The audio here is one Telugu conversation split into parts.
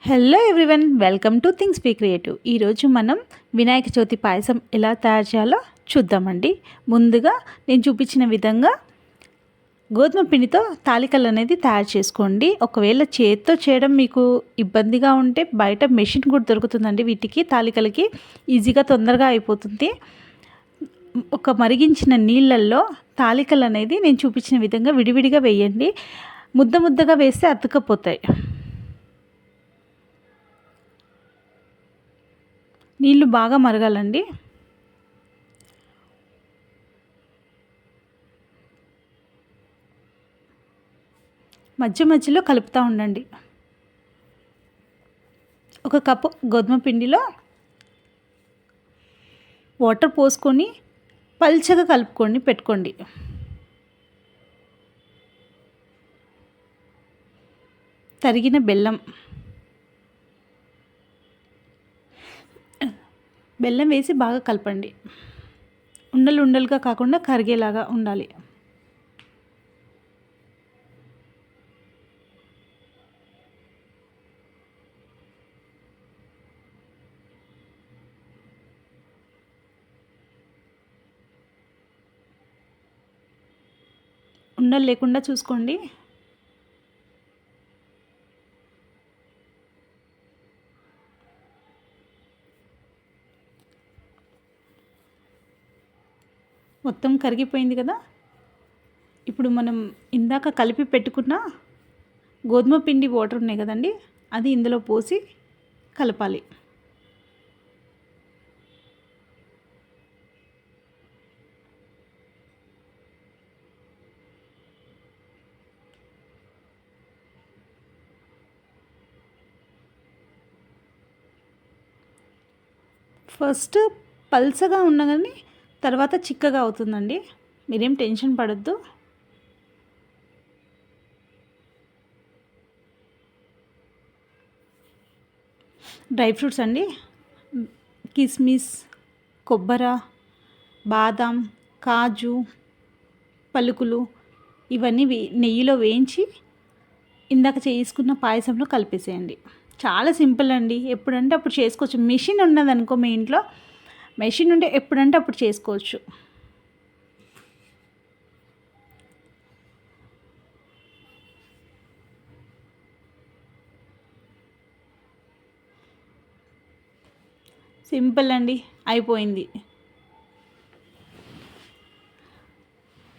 Hello everyone, welcome to things be creative. ఈరోజు మనం వినాయక చవితి పాయసం ఎలా తయారు చేయాలో చూద్దామండి. ముందుగా నేను చూపించిన విధంగా గోధుమ పిండితో తాలికలు అనేది తయారు చేసుకోండి. ఒకవేళ చేతితో చేయడం మీకు ఇబ్బందిగా ఉంటే బయట మెషిన్ కూడా దొరుకుతుందండి. వీటికి తాలికలకి ఈజీగా తొందరగా అయిపోతుంది. ఒక మరిగించిన నీళ్ళల్లో తాలికలు అనేది నేను చూపించిన విధంగా విడివిడిగా వేయండి. ముద్ద ముద్దగా వేస్తే అతుక్కపోతాయి. నీళ్ళు బాగా మరగాలండి. మధ్య మధ్యలో కలుపుతూ ఉండండి. ఒక కప్పు గోధుమ పిండిలో వాటర్ పోసుకొని పల్చగా కలుపుకొని పెట్టుకోండి. తరిగిన బెల్లం వేసి బాగా కలపండి. ఉండలు ఉండలుగా కాకుండా కరిగేలాగా ఉండాలి. ఉండలు లేకుండా చూసుకోండి. మొత్తం కరిగిపోయింది కదా. ఇప్పుడు మనం ఇందాక కలిపి పెట్టుకున్న గోధుమ పిండి వాటర్ ఉన్నాయి కదండి, అది ఇందులో పోసి కలపాలి. ఫస్ట్ పల్చగా ఉన్నా కానీ తర్వాత చిక్కగా అవుతుందండి. మీరేం టెన్షన్ పడద్దు. డ్రై ఫ్రూట్స్ అండి, కిస్మిస్, కొబ్బరి, బాదం, కాజు, పలుకులు ఇవన్నీ నెయ్యిలో వేయించి ఇందాక చేసుకున్న పాయసంలో కలిపేసేయండి. చాలా సింపుల్ అండి. ఎప్పుడంటే అప్పుడు చేసుకోవచ్చు. మెషిన్ ఉన్నదనుకో మీ ఇంట్లో, మెషిన్ ఉంటే ఎప్పుడంటే అప్పుడు చేసుకోవచ్చు. సింపుల్ అండి, అయిపోయింది.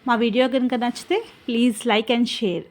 మా వీడియో కనుక నచ్చితే ప్లీజ్ లైక్ అండ్ షేర్.